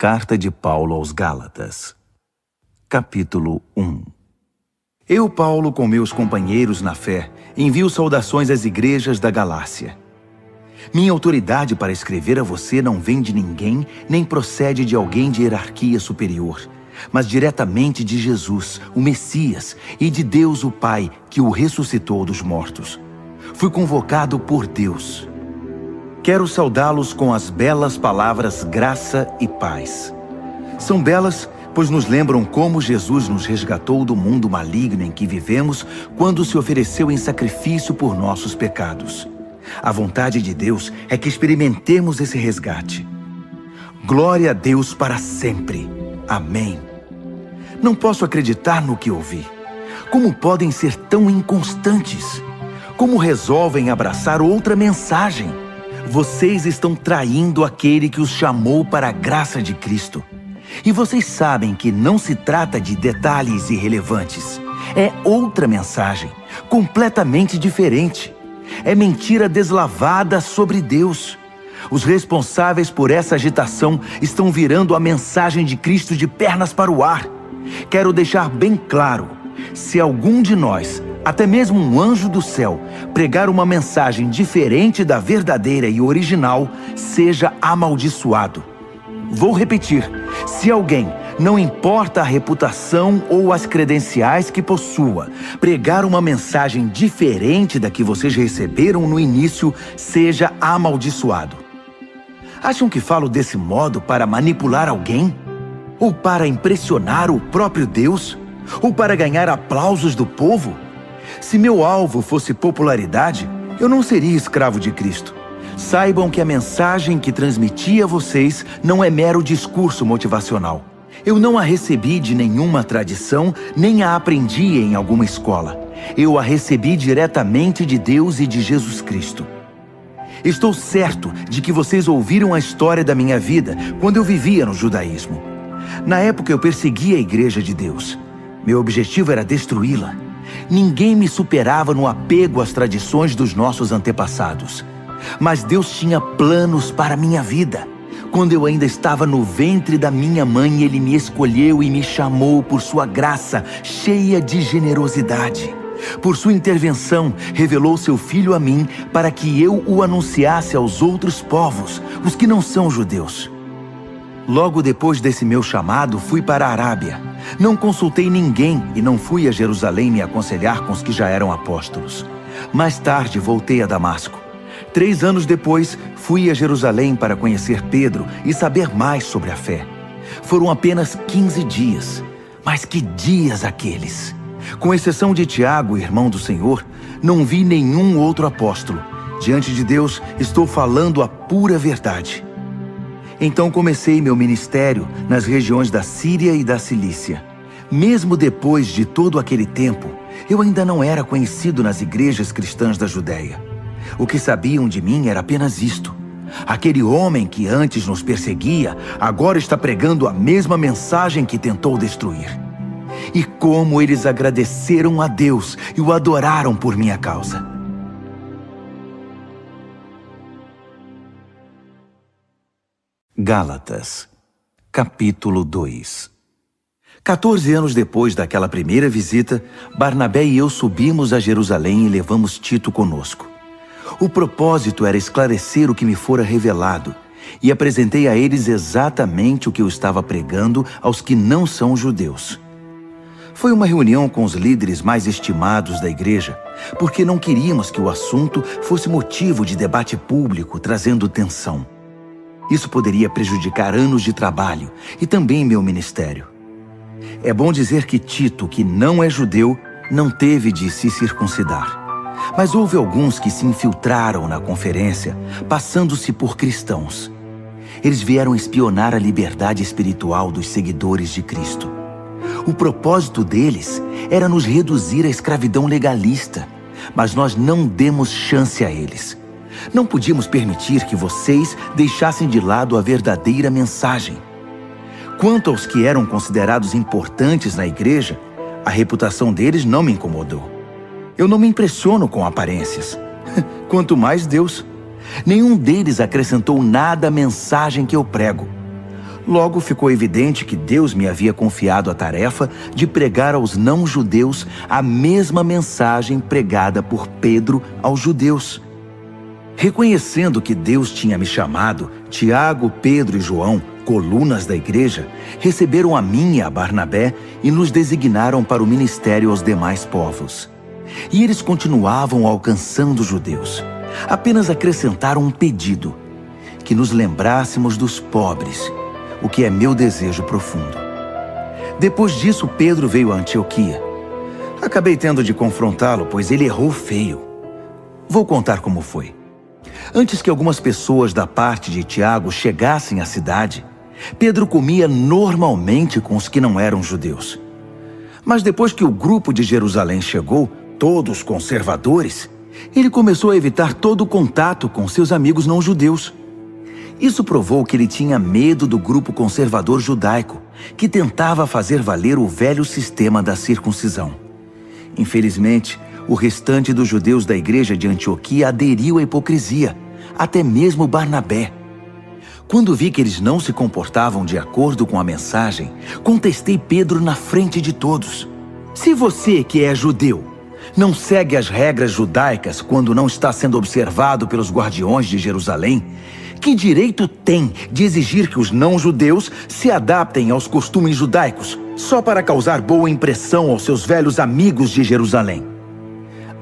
Carta de Paulo aos Gálatas, capítulo 1. Eu, Paulo, com meus companheiros na fé, envio saudações às igrejas da Galácia. Minha autoridade para escrever a você não vem de ninguém, nem procede de alguém de hierarquia superior, mas diretamente de Jesus, o Messias, e de Deus o Pai, que o ressuscitou dos mortos. Fui convocado por Deus. Quero saudá-los com as belas palavras graça e paz. São belas, pois nos lembram como Jesus nos resgatou do mundo maligno em que vivemos quando se ofereceu em sacrifício por nossos pecados. A vontade de Deus é que experimentemos esse resgate. Glória a Deus para sempre. Amém. Não posso acreditar no que ouvi. Como podem ser tão inconstantes? Como resolvem abraçar outra mensagem? Vocês estão traindo aquele que os chamou para a graça de Cristo. E vocês sabem que não se trata de detalhes irrelevantes. É outra mensagem, completamente diferente. É mentira deslavada sobre Deus. Os responsáveis por essa agitação estão virando a mensagem de Cristo de pernas para o ar. Quero deixar bem claro, se algum de nós, até mesmo um anjo do céu, pregar uma mensagem diferente da verdadeira e original, seja amaldiçoado. Vou repetir, se alguém, não importa a reputação ou as credenciais que possua, pregar uma mensagem diferente da que vocês receberam no início, seja amaldiçoado. Acham que falo desse modo para manipular alguém? Ou para impressionar o próprio Deus? Ou para ganhar aplausos do povo? Se meu alvo fosse popularidade, eu não seria escravo de Cristo. Saibam que a mensagem que transmiti a vocês não é mero discurso motivacional. Eu não a recebi de nenhuma tradição, nem a aprendi em alguma escola. Eu a recebi diretamente de Deus e de Jesus Cristo. Estou certo de que vocês ouviram a história da minha vida quando eu vivia no judaísmo. Na época eu perseguia a Igreja de Deus. Meu objetivo era destruí-la. Ninguém me superava no apego às tradições dos nossos antepassados. Mas Deus tinha planos para a minha vida. Quando eu ainda estava no ventre da minha mãe, Ele me escolheu e me chamou por sua graça, cheia de generosidade. Por sua intervenção, revelou seu Filho a mim para que eu o anunciasse aos outros povos, os que não são judeus. Logo depois desse meu chamado, fui para a Arábia. Não consultei ninguém e não fui a Jerusalém me aconselhar com os que já eram apóstolos. Mais tarde, voltei a Damasco. 3 anos depois, fui a Jerusalém para conhecer Pedro e saber mais sobre a fé. Foram apenas 15 dias, mas que dias aqueles! Com exceção de Tiago, irmão do Senhor, não vi nenhum outro apóstolo. Diante de Deus, estou falando a pura verdade. Então comecei meu ministério nas regiões da Síria e da Cilícia. Mesmo depois de todo aquele tempo, eu ainda não era conhecido nas igrejas cristãs da Judéia. O que sabiam de mim era apenas isto: aquele homem que antes nos perseguia, agora está pregando a mesma mensagem que tentou destruir. E como eles agradeceram a Deus e o adoraram por minha causa. Gálatas, capítulo 2. 14 anos depois daquela primeira visita, Barnabé e eu subimos a Jerusalém e levamos Tito conosco. O propósito era esclarecer o que me fora revelado, e apresentei a eles exatamente o que eu estava pregando aos que não são judeus. Foi uma reunião com os líderes mais estimados da igreja, porque não queríamos que o assunto fosse motivo de debate público, trazendo tensão. Isso poderia prejudicar anos de trabalho e também meu ministério. É bom dizer que Tito, que não é judeu, não teve de se circuncidar. Mas houve alguns que se infiltraram na conferência, passando-se por cristãos. Eles vieram espionar a liberdade espiritual dos seguidores de Cristo. O propósito deles era nos reduzir à escravidão legalista, mas nós não demos chance a eles. Não podíamos permitir que vocês deixassem de lado a verdadeira mensagem. Quanto aos que eram considerados importantes na igreja, a reputação deles não me incomodou. Eu não me impressiono com aparências. Quanto mais Deus. Nenhum deles acrescentou nada à mensagem que eu prego. Logo ficou evidente que Deus me havia confiado a tarefa de pregar aos não-judeus a mesma mensagem pregada por Pedro aos judeus. Reconhecendo que Deus tinha me chamado, Tiago, Pedro e João, colunas da igreja, receberam a mim e a Barnabé e nos designaram para o ministério aos demais povos. E eles continuavam alcançando os judeus. Apenas acrescentaram um pedido: que nos lembrássemos dos pobres, o que é meu desejo profundo. Depois disso, Pedro veio a Antioquia. Acabei tendo de confrontá-lo, pois ele errou feio. Vou contar como foi. Antes que algumas pessoas da parte de Tiago chegassem à cidade, Pedro comia normalmente com os que não eram judeus. Mas depois que o grupo de Jerusalém chegou, todos conservadores, ele começou a evitar todo o contato com seus amigos não-judeus. Isso provou que ele tinha medo do grupo conservador judaico, que tentava fazer valer o velho sistema da circuncisão. Infelizmente, o restante dos judeus da igreja de Antioquia aderiu à hipocrisia, até mesmo Barnabé. Quando vi que eles não se comportavam de acordo com a mensagem, contestei Pedro na frente de todos. Se você, que é judeu, não segue as regras judaicas quando não está sendo observado pelos guardiões de Jerusalém, que direito tem de exigir que os não-judeus se adaptem aos costumes judaicos, só para causar boa impressão aos seus velhos amigos de Jerusalém?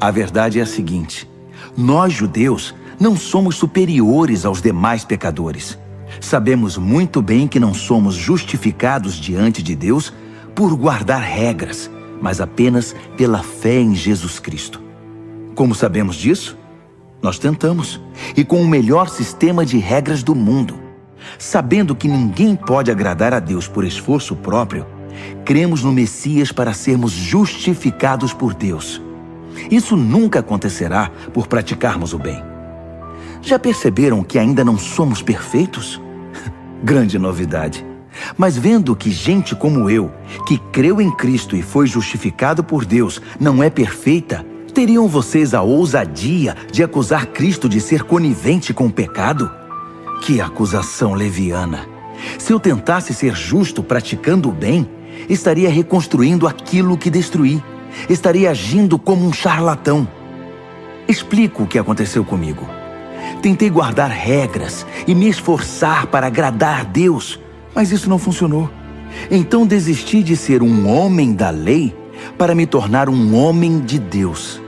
A verdade é a seguinte: nós, judeus, não somos superiores aos demais pecadores. Sabemos muito bem que não somos justificados diante de Deus por guardar regras, mas apenas pela fé em Jesus Cristo. Como sabemos disso? Nós tentamos, e com o melhor sistema de regras do mundo. Sabendo que ninguém pode agradar a Deus por esforço próprio, cremos no Messias para sermos justificados por Deus. Isso nunca acontecerá por praticarmos o bem. Já perceberam que ainda não somos perfeitos? Grande novidade. Mas vendo que gente como eu, que creu em Cristo e foi justificado por Deus, não é perfeita, teriam vocês a ousadia de acusar Cristo de ser conivente com o pecado? Que acusação leviana! Se eu tentasse ser justo praticando o bem, estaria reconstruindo aquilo que destruí. Estaria agindo como um charlatão. Explico o que aconteceu comigo. Tentei guardar regras e me esforçar para agradar a Deus, mas isso não funcionou. Então desisti de ser um homem da lei para me tornar um homem de Deus.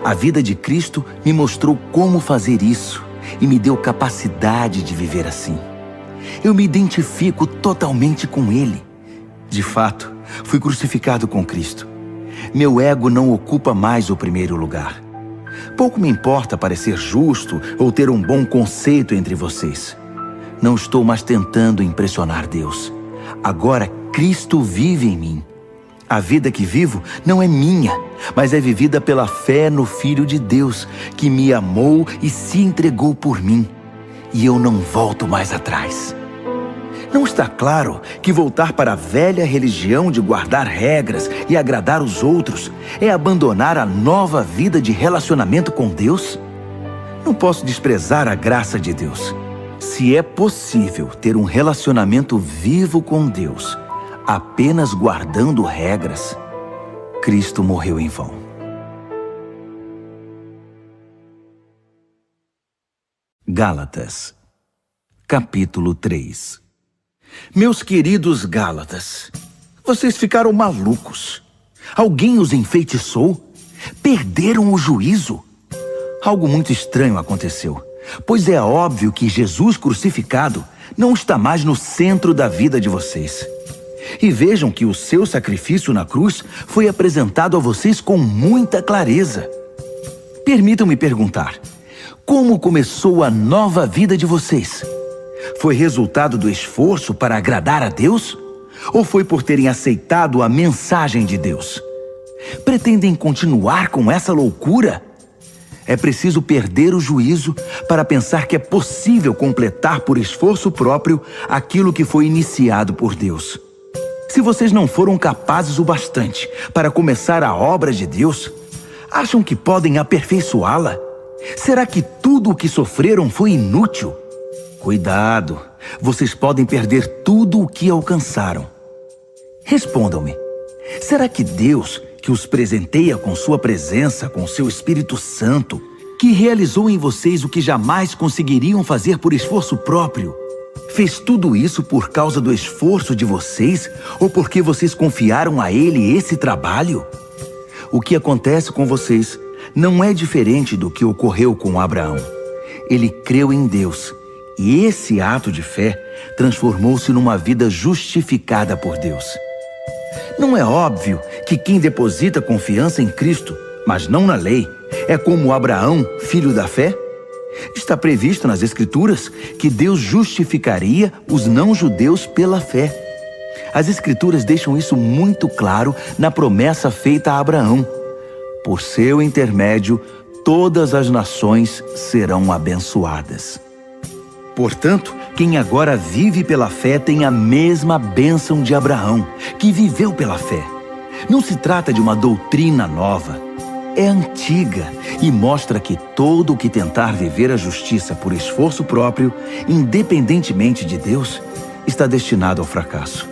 A vida de Cristo me mostrou como fazer isso e me deu capacidade de viver assim. Eu me identifico totalmente com Ele. De fato, fui crucificado com Cristo. Meu ego não ocupa mais o primeiro lugar. Pouco me importa parecer justo ou ter um bom conceito entre vocês. Não estou mais tentando impressionar Deus. Agora Cristo vive em mim. A vida que vivo não é minha, mas é vivida pela fé no Filho de Deus, que me amou e se entregou por mim. E eu não volto mais atrás. Não está claro que voltar para a velha religião de guardar regras e agradar os outros é abandonar a nova vida de relacionamento com Deus? Não posso desprezar a graça de Deus. Se é possível ter um relacionamento vivo com Deus apenas guardando regras, Cristo morreu em vão. Gálatas, capítulo 3. Meus queridos Gálatas, vocês ficaram malucos. Alguém os enfeitiçou? Perderam o juízo? Algo muito estranho aconteceu, pois é óbvio que Jesus crucificado não está mais no centro da vida de vocês. E vejam que o seu sacrifício na cruz foi apresentado a vocês com muita clareza. Permitam-me perguntar: como começou a nova vida de vocês? Foi resultado do esforço para agradar a Deus? Ou foi por terem aceitado a mensagem de Deus? Pretendem continuar com essa loucura? É preciso perder o juízo para pensar que é possível completar por esforço próprio aquilo que foi iniciado por Deus. Se vocês não foram capazes o bastante para começar a obra de Deus, acham que podem aperfeiçoá-la? Será que tudo o que sofreram foi inútil? Cuidado, vocês podem perder tudo o que alcançaram. Respondam-me, será que Deus, que os presenteia com sua presença, com seu Espírito Santo, que realizou em vocês o que jamais conseguiriam fazer por esforço próprio, fez tudo isso por causa do esforço de vocês ou porque vocês confiaram a Ele esse trabalho? O que acontece com vocês não é diferente do que ocorreu com Abraão. Ele creu em Deus e esse ato de fé transformou-se numa vida justificada por Deus. Não é óbvio que quem deposita confiança em Cristo, mas não na lei, é como Abraão, filho da fé? Está previsto nas Escrituras que Deus justificaria os não-judeus pela fé. As Escrituras deixam isso muito claro na promessa feita a Abraão. Por seu intermédio, todas as nações serão abençoadas. Portanto, quem agora vive pela fé tem a mesma bênção de Abraão, que viveu pela fé. Não se trata de uma doutrina nova. É antiga e mostra que todo o que tentar viver a justiça por esforço próprio, independentemente de Deus, está destinado ao fracasso.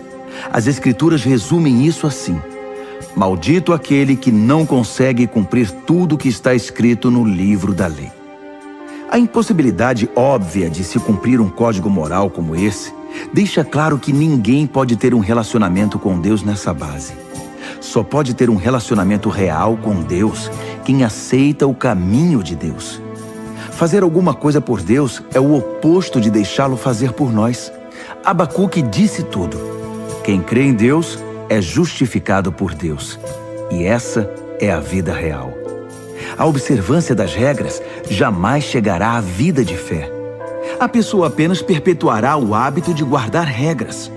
As Escrituras resumem isso assim: maldito aquele que não consegue cumprir tudo o que está escrito no livro da lei. A impossibilidade óbvia de se cumprir um código moral como esse deixa claro que ninguém pode ter um relacionamento com Deus nessa base. Só pode ter um relacionamento real com Deus quem aceita o caminho de Deus. Fazer alguma coisa por Deus é o oposto de deixá-lo fazer por nós. Abacuque disse tudo. Quem crê em Deus é justificado por Deus. E essa é a vida real. A observância das regras jamais chegará à vida de fé. A pessoa apenas perpetuará o hábito de guardar regras,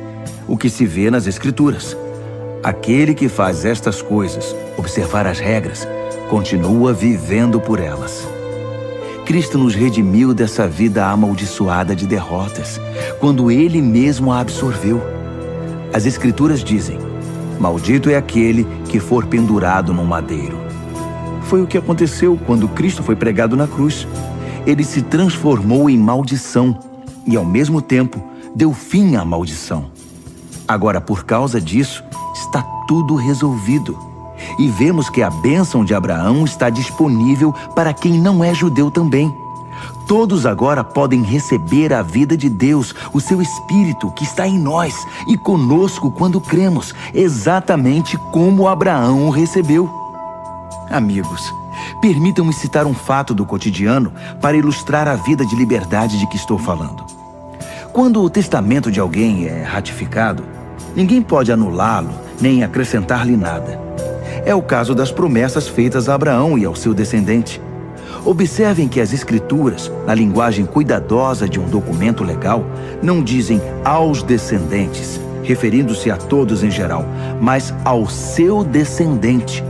o que se vê nas Escrituras. Aquele que faz estas coisas, observar as regras, continua vivendo por elas. Cristo nos redimiu dessa vida amaldiçoada de derrotas, quando Ele mesmo a absorveu. As Escrituras dizem: maldito é aquele que for pendurado num madeiro. Foi o que aconteceu quando Cristo foi pregado na cruz. Ele se transformou em maldição e, ao mesmo tempo, deu fim à maldição. Agora, por causa disso, está tudo resolvido. E vemos que a bênção de Abraão está disponível para quem não é judeu também. Todos agora podem receber a vida de Deus, o seu Espírito que está em nós e conosco quando cremos, exatamente como Abraão o recebeu. Amigos, permitam-me citar um fato do cotidiano para ilustrar a vida de liberdade de que estou falando. Quando o testamento de alguém é ratificado, ninguém pode anulá-lo nem acrescentar-lhe nada. É o caso das promessas feitas a Abraão e ao seu descendente. Observem que as Escrituras, na linguagem cuidadosa de um documento legal, não dizem aos descendentes, referindo-se a todos em geral, mas ao seu descendente.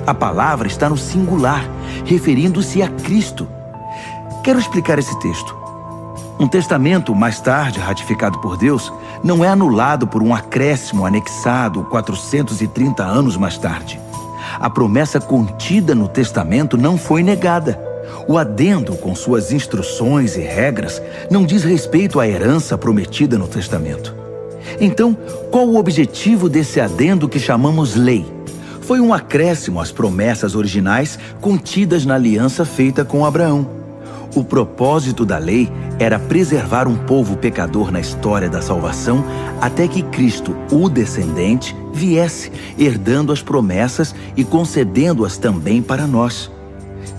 A palavra está no singular, referindo-se a Cristo. Quero explicar esse texto. Um testamento, mais tarde ratificado por Deus, não é anulado por um acréscimo anexado 430 anos mais tarde. A promessa contida no testamento não foi negada. O adendo, com suas instruções e regras, não diz respeito à herança prometida no testamento. Então, qual o objetivo desse adendo que chamamos lei? Foi um acréscimo às promessas originais contidas na aliança feita com Abraão. O propósito da lei era preservar um povo pecador na história da salvação até que Cristo, o descendente, viesse, herdando as promessas e concedendo-as também para nós.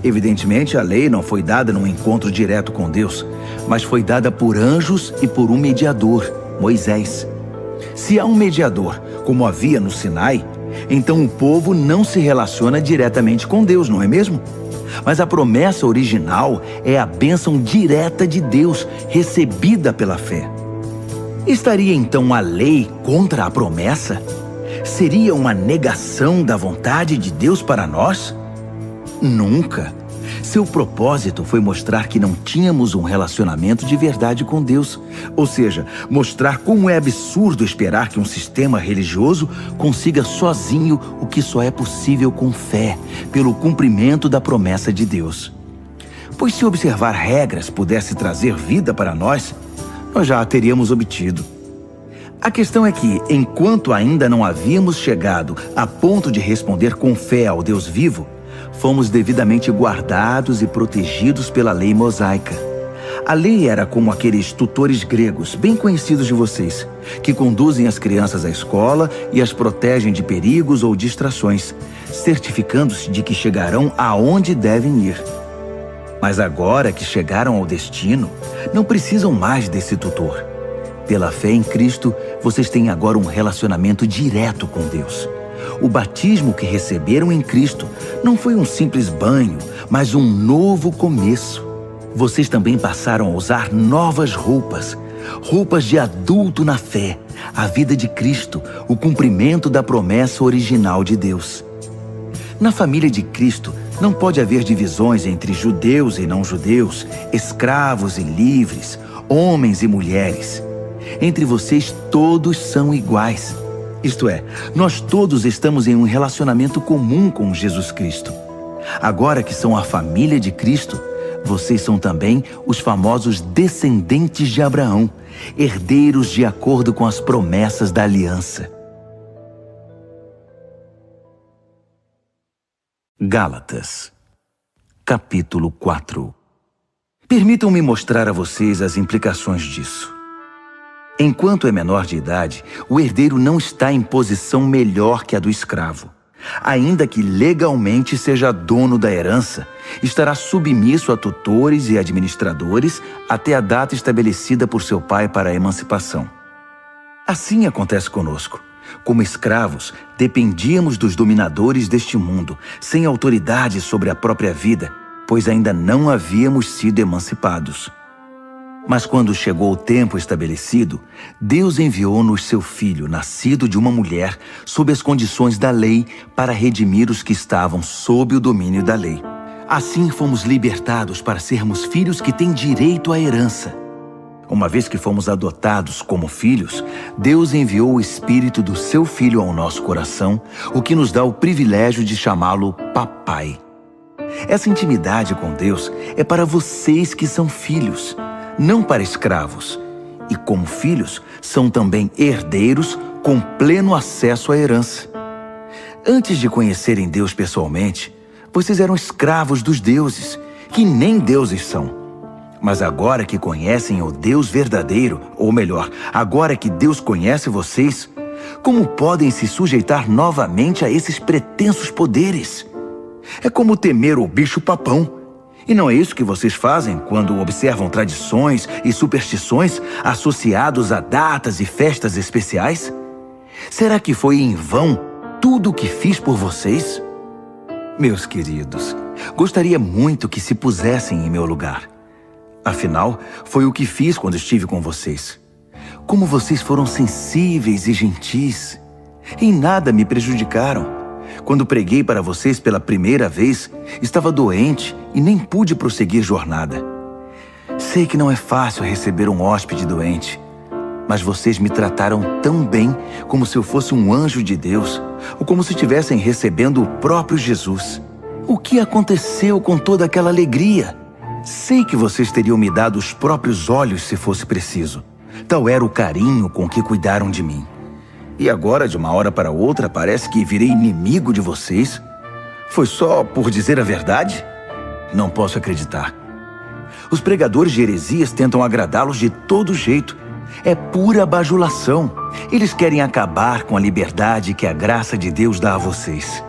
Evidentemente, a lei não foi dada num encontro direto com Deus, mas foi dada por anjos e por um mediador, Moisés. Se há um mediador, como havia no Sinai, então o povo não se relaciona diretamente com Deus, não é mesmo? Mas a promessa original é a bênção direta de Deus, recebida pela fé. Estaria então a lei contra a promessa? Seria uma negação da vontade de Deus para nós? Nunca. Seu propósito foi mostrar que não tínhamos um relacionamento de verdade com Deus. Ou seja, mostrar como é absurdo esperar que um sistema religioso consiga sozinho o que só é possível com fé, pelo cumprimento da promessa de Deus. Pois se observar regras pudesse trazer vida para nós, nós já a teríamos obtido. A questão é que, enquanto ainda não havíamos chegado a ponto de responder com fé ao Deus vivo, fomos devidamente guardados e protegidos pela lei mosaica. A lei era como aqueles tutores gregos, bem conhecidos de vocês, que conduzem as crianças à escola e as protegem de perigos ou distrações, certificando-se de que chegarão aonde devem ir. Mas agora que chegaram ao destino, não precisam mais desse tutor. Pela fé em Cristo, vocês têm agora um relacionamento direto com Deus. O batismo que receberam em Cristo não foi um simples banho, mas um novo começo. Vocês também passaram a usar novas roupas, roupas de adulto na fé, a vida de Cristo, o cumprimento da promessa original de Deus. Na família de Cristo, não pode haver divisões entre judeus e não-judeus, escravos e livres, homens e mulheres. Entre vocês, todos são iguais. Isto é, nós todos estamos em um relacionamento comum com Jesus Cristo. Agora que são a família de Cristo, vocês são também os famosos descendentes de Abraão, herdeiros de acordo com as promessas da aliança. Gálatas, capítulo 4. Permitam-me mostrar a vocês as implicações disso. Enquanto é menor de idade, o herdeiro não está em posição melhor que a do escravo. Ainda que legalmente seja dono da herança, estará submisso a tutores e administradores até a data estabelecida por seu pai para a emancipação. Assim acontece conosco. Como escravos, dependíamos dos dominadores deste mundo, sem autoridade sobre a própria vida, pois ainda não havíamos sido emancipados. Mas quando chegou o tempo estabelecido, Deus enviou-nos seu Filho, nascido de uma mulher, sob as condições da lei, para redimir os que estavam sob o domínio da lei. Assim fomos libertados para sermos filhos que têm direito à herança. Uma vez que fomos adotados como filhos, Deus enviou o Espírito do seu Filho ao nosso coração, o que nos dá o privilégio de chamá-lo Papai. Essa intimidade com Deus é para vocês que são filhos, não para escravos. E como filhos, são também herdeiros com pleno acesso à herança. Antes de conhecerem Deus pessoalmente, vocês eram escravos dos deuses, que nem deuses são. Mas agora que conhecem o Deus verdadeiro, ou melhor, agora que Deus conhece vocês, como podem se sujeitar novamente a esses pretensos poderes? É como temer o bicho-papão. E não é isso que vocês fazem quando observam tradições e superstições associados a datas e festas especiais? Será que foi em vão tudo o que fiz por vocês? Meus queridos, gostaria muito que se pusessem em meu lugar. Afinal, foi o que fiz quando estive com vocês. Como vocês foram sensíveis e gentis. Em nada me prejudicaram. Quando preguei para vocês pela primeira vez, estava doente e nem pude prosseguir jornada. Sei que não é fácil receber um hóspede doente, mas vocês me trataram tão bem como se eu fosse um anjo de Deus, ou como se estivessem recebendo o próprio Jesus. O que aconteceu com toda aquela alegria? Sei que vocês teriam me dado os próprios olhos se fosse preciso. Tal era o carinho com que cuidaram de mim. E agora, de uma hora para outra, parece que virei inimigo de vocês? Foi só por dizer a verdade? Não posso acreditar. Os pregadores de heresias tentam agradá-los de todo jeito. É pura bajulação. Eles querem acabar com a liberdade que a graça de Deus dá a vocês.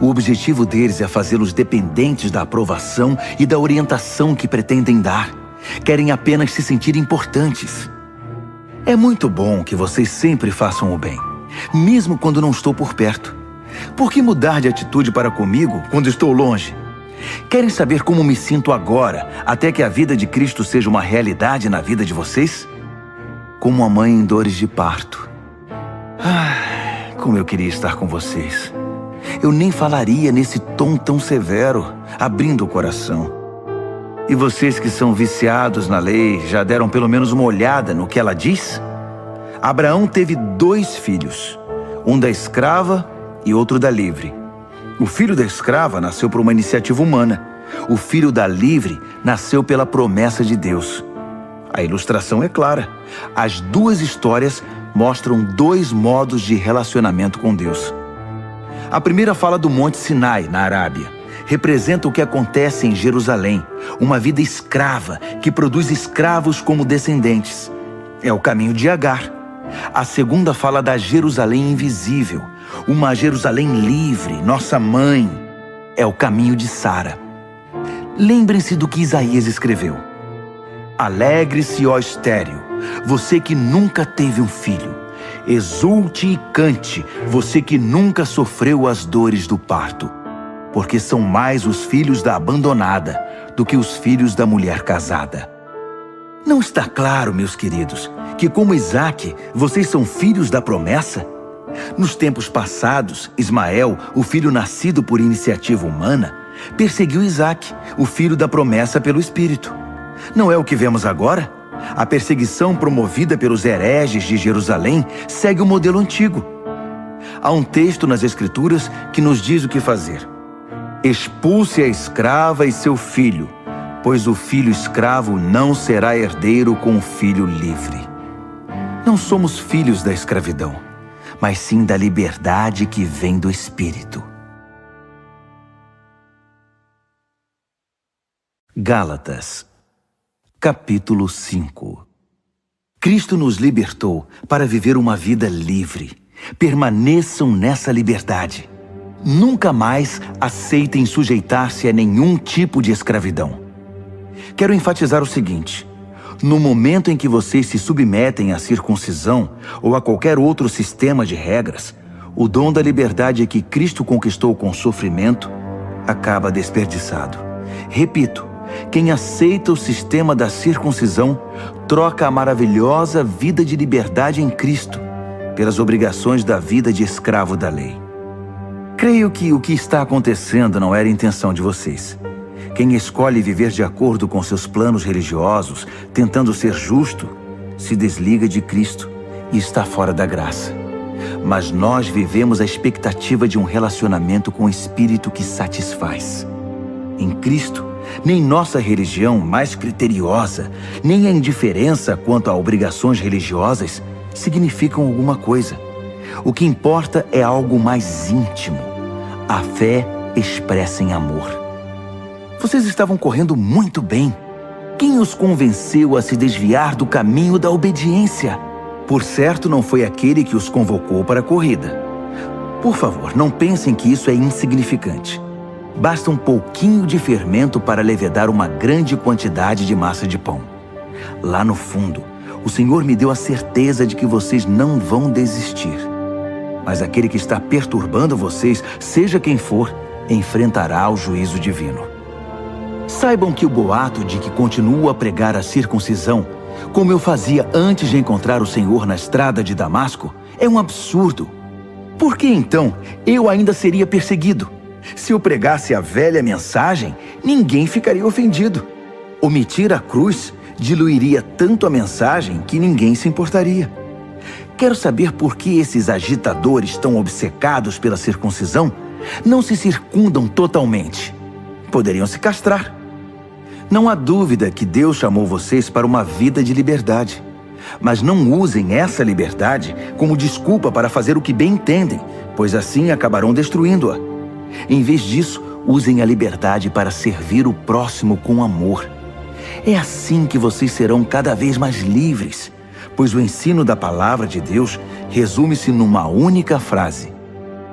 O objetivo deles é fazê-los dependentes da aprovação e da orientação que pretendem dar. Querem apenas se sentir importantes. É muito bom que vocês sempre façam o bem, mesmo quando não estou por perto. Por que mudar de atitude para comigo quando estou longe? Querem saber como me sinto agora, até que a vida de Cristo seja uma realidade na vida de vocês? Como uma mãe em dores de parto. Como eu queria estar com vocês. Eu nem falaria nesse tom tão severo, abrindo o coração. E vocês que são viciados na lei, já deram pelo menos uma olhada no que ela diz? Abraão teve 2 filhos, um da escrava e outro da livre. O filho da escrava nasceu por uma iniciativa humana. O filho da livre nasceu pela promessa de Deus. A ilustração é clara. As duas histórias mostram dois modos de relacionamento com Deus. A primeira fala do Monte Sinai, na Arábia. Representa o que acontece em Jerusalém, uma vida escrava que produz escravos como descendentes. É o caminho de Agar. A segunda fala da Jerusalém invisível, uma Jerusalém livre, nossa mãe. É o caminho de Sara. Lembrem-se do que Isaías escreveu. Alegre-se, ó estéril, você que nunca teve um filho. Exulte e cante, você que nunca sofreu as dores do parto. Porque são mais os filhos da abandonada do que os filhos da mulher casada. Não está claro, meus queridos, que como Isaque, vocês são filhos da promessa? Nos tempos passados, Ismael, o filho nascido por iniciativa humana, perseguiu Isaque, o filho da promessa pelo Espírito. Não é o que vemos agora? A perseguição promovida pelos hereges de Jerusalém segue o modelo antigo. Há um texto nas Escrituras que nos diz o que fazer. Expulse a escrava e seu filho, pois o filho escravo não será herdeiro com o filho livre. Não somos filhos da escravidão, mas sim da liberdade que vem do Espírito. Gálatas, capítulo 5. Cristo nos libertou para viver uma vida livre. Permaneçam nessa liberdade. Nunca mais aceitem sujeitar-se a nenhum tipo de escravidão. Quero enfatizar o seguinte: no momento em que vocês se submetem à circuncisão ou a qualquer outro sistema de regras, o dom da liberdade que Cristo conquistou com sofrimento acaba desperdiçado. Repito, quem aceita o sistema da circuncisão troca a maravilhosa vida de liberdade em Cristo pelas obrigações da vida de escravo da lei. Creio que o que está acontecendo não era a intenção de vocês. Quem escolhe viver de acordo com seus planos religiosos, tentando ser justo, se desliga de Cristo e está fora da graça. Mas nós vivemos a expectativa de um relacionamento com o Espírito que satisfaz. Em Cristo, nem nossa religião mais criteriosa, nem a indiferença quanto a obrigações religiosas significam alguma coisa. O que importa é algo mais íntimo. A fé expressa em amor. Vocês estavam correndo muito bem. Quem os convenceu a se desviar do caminho da obediência? Por certo, não foi aquele que os convocou para a corrida. Por favor, não pensem que isso é insignificante. Basta um pouquinho de fermento para levedar uma grande quantidade de massa de pão. Lá no fundo, o Senhor me deu a certeza de que vocês não vão desistir. Mas aquele que está perturbando vocês, seja quem for, enfrentará o juízo divino. Saibam que o boato de que continuo a pregar a circuncisão, como eu fazia antes de encontrar o Senhor na estrada de Damasco, é um absurdo. Por que então eu ainda seria perseguido? Se eu pregasse a velha mensagem, ninguém ficaria ofendido. Omitir a cruz diluiria tanto a mensagem que ninguém se importaria. Quero saber por que esses agitadores tão obcecados pela circuncisão não se circundam totalmente. Poderiam se castrar. Não há dúvida que Deus chamou vocês para uma vida de liberdade. Mas não usem essa liberdade como desculpa para fazer o que bem entendem, pois assim acabarão destruindo-a. Em vez disso, usem a liberdade para servir o próximo com amor. É assim que vocês serão cada vez mais livres, pois o ensino da palavra de Deus resume-se numa única frase: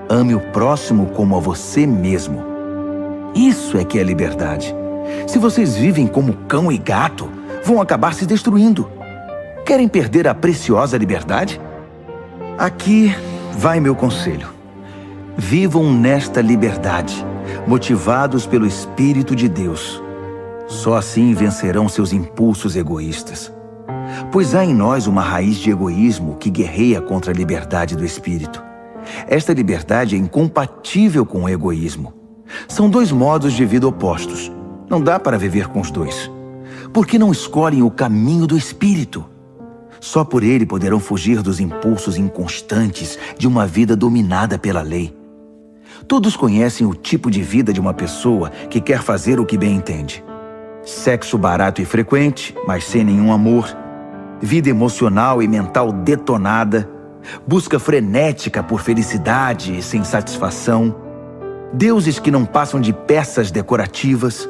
ame o próximo como a você mesmo. Isso é que é liberdade. Se vocês vivem como cão e gato, vão acabar se destruindo. Querem perder a preciosa liberdade? Aqui vai meu conselho. Vivam nesta liberdade, motivados pelo Espírito de Deus. Só assim vencerão seus impulsos egoístas. Pois há em nós uma raiz de egoísmo que guerreia contra a liberdade do Espírito. Esta liberdade é incompatível com o egoísmo. São dois modos de vida opostos. Não dá para viver com os dois. Por que não escolhem o caminho do Espírito? Só por ele poderão fugir dos impulsos inconstantes de uma vida dominada pela lei. Todos conhecem o tipo de vida de uma pessoa que quer fazer o que bem entende. sexo barato e frequente, mas sem nenhum amor, vida emocional e mental detonada, busca frenética por felicidade e sem satisfação, deuses que não passam de peças decorativas,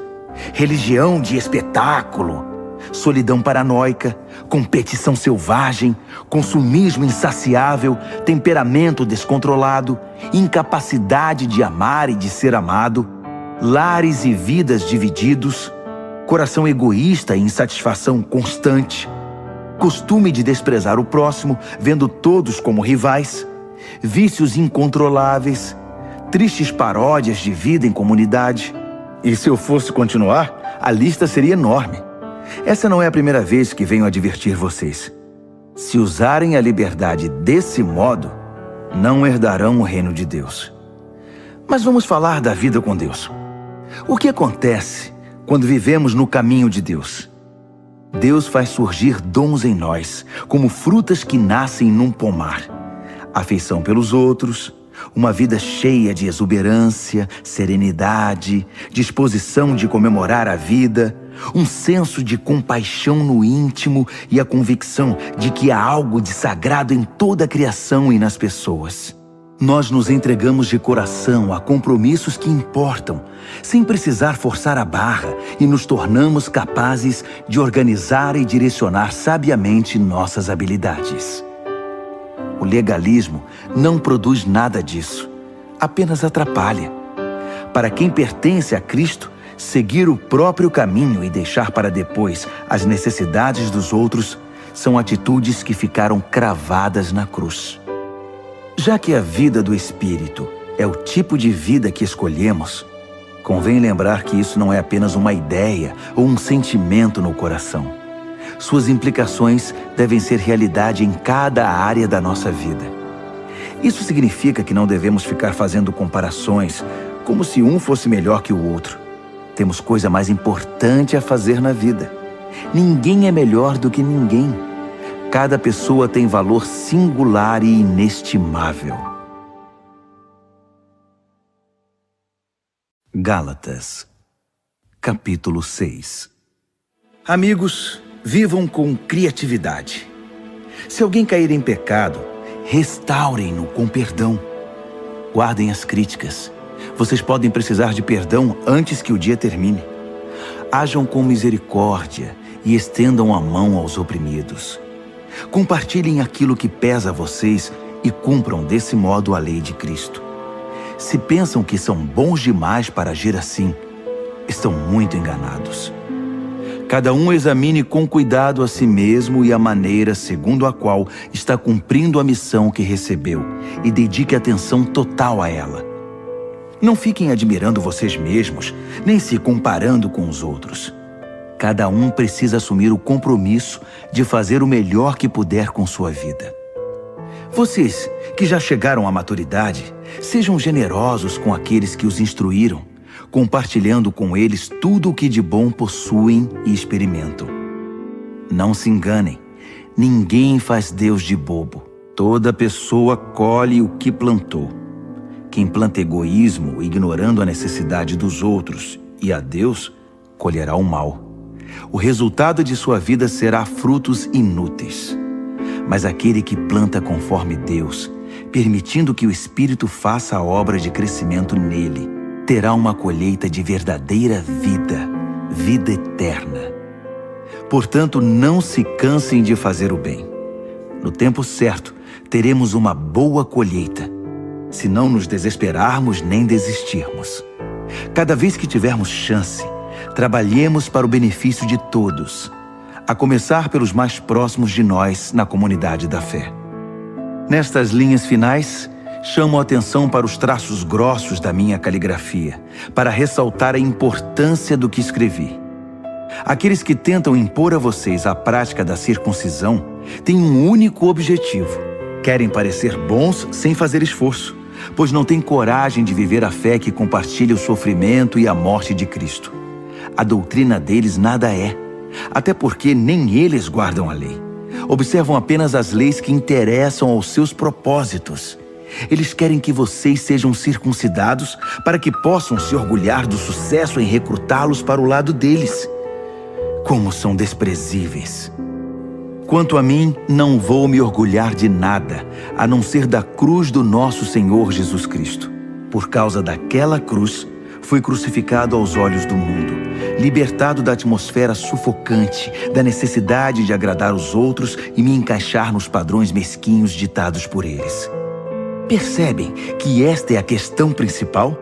religião de espetáculo, solidão paranoica, competição selvagem, consumismo insaciável, temperamento descontrolado, incapacidade de amar e de ser amado, lares e vidas divididos, coração egoísta e insatisfação constante, costume de desprezar o próximo, vendo todos como rivais, vícios incontroláveis, tristes paródias de vida em comunidade. E se eu fosse continuar, a lista seria enorme. Essa não é a primeira vez que venho advertir vocês. Se usarem a liberdade desse modo, não herdarão o reino de Deus. Mas vamos falar da vida com Deus. O que acontece quando vivemos no caminho de Deus? Deus faz surgir dons em nós, como frutas que nascem num pomar. Afeição pelos outros, uma vida cheia de exuberância, serenidade, disposição de comemorar a vida, um senso de compaixão no íntimo e a convicção de que há algo de sagrado em toda a criação e nas pessoas. Nós nos entregamos de coração a compromissos que importam, sem precisar forçar a barra, e nos tornamos capazes de organizar e direcionar sabiamente nossas habilidades. O legalismo não produz nada disso, apenas atrapalha. Para quem pertence a Cristo, seguir o próprio caminho e deixar para depois as necessidades dos outros são atitudes que ficaram cravadas na cruz. Já que a vida do Espírito é o tipo de vida que escolhemos, convém lembrar que isso não é apenas uma ideia ou um sentimento no coração. Suas implicações devem ser realidade em cada área da nossa vida. Isso significa que não devemos ficar fazendo comparações como se um fosse melhor que o outro. Temos coisa mais importante a fazer na vida. Ninguém é melhor do que ninguém. Cada pessoa tem valor singular e inestimável. Gálatas, capítulo 6. Amigos, vivam com criatividade. Se alguém cair em pecado, restaurem-no com perdão. Guardem as críticas. Vocês podem precisar de perdão antes que o dia termine. Ajam com misericórdia e estendam a mão aos oprimidos. Compartilhem aquilo que pesa a vocês e cumpram desse modo a lei de Cristo. Se pensam que são bons demais para agir assim, estão muito enganados. Cada um examine com cuidado a si mesmo e a maneira segundo a qual está cumprindo a missão que recebeu e dedique atenção total a ela. Não fiquem admirando vocês mesmos, nem se comparando com os outros. Cada um precisa assumir o compromisso de fazer o melhor que puder com sua vida. Vocês, que já chegaram à maturidade, sejam generosos com aqueles que os instruíram, compartilhando com eles tudo o que de bom possuem e experimentam. Não se enganem, ninguém faz Deus de bobo. Toda pessoa colhe o que plantou. Quem planta egoísmo, ignorando a necessidade dos outros e a Deus, colherá o mal. O resultado de sua vida será frutos inúteis. Mas aquele que planta conforme Deus, permitindo que o Espírito faça a obra de crescimento nele, terá uma colheita de verdadeira vida, vida eterna. Portanto, não se cansem de fazer o bem. No tempo certo, teremos uma boa colheita, se não nos desesperarmos nem desistirmos. Cada vez que tivermos chance, trabalhemos para o benefício de todos, a começar pelos mais próximos de nós na comunidade da fé. Nestas linhas finais, chamo a atenção para os traços grossos da minha caligrafia, para ressaltar a importância do que escrevi. Aqueles que tentam impor a vocês a prática da circuncisão têm um único objetivo: querem parecer bons sem fazer esforço, pois não têm coragem de viver a fé que compartilha o sofrimento e a morte de Cristo. A doutrina deles nada é, até porque nem eles guardam a lei. Observam apenas as leis que interessam aos seus propósitos. Eles querem que vocês sejam circuncidados para que possam se orgulhar do sucesso em recrutá-los para o lado deles. Como são desprezíveis! Quanto a mim, não vou me orgulhar de nada, a não ser da cruz do nosso Senhor Jesus Cristo. Por causa daquela cruz, fui crucificado aos olhos do mundo, libertado da atmosfera sufocante, da necessidade de agradar os outros e me encaixar nos padrões mesquinhos ditados por eles. Percebem que esta é a questão principal?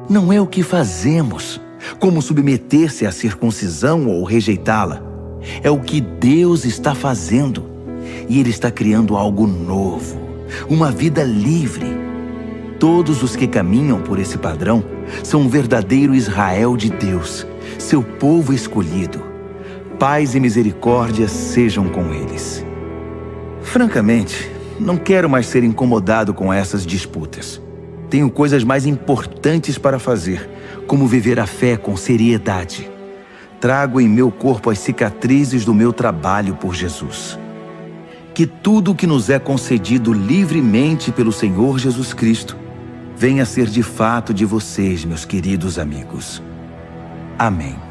Não é o que fazemos, como submeter-se à circuncisão ou rejeitá-la. É o que Deus está fazendo. E Ele está criando algo novo, uma vida livre. Todos os que caminham por esse padrão são um verdadeiro Israel de Deus, seu povo escolhido. Paz e misericórdia sejam com eles. Francamente, não quero mais ser incomodado com essas disputas. Tenho coisas mais importantes para fazer, como viver a fé com seriedade. Trago em meu corpo as cicatrizes do meu trabalho por Jesus. Que tudo o que nos é concedido livremente pelo Senhor Jesus Cristo venha a ser de fato de vocês, meus queridos amigos. Amém.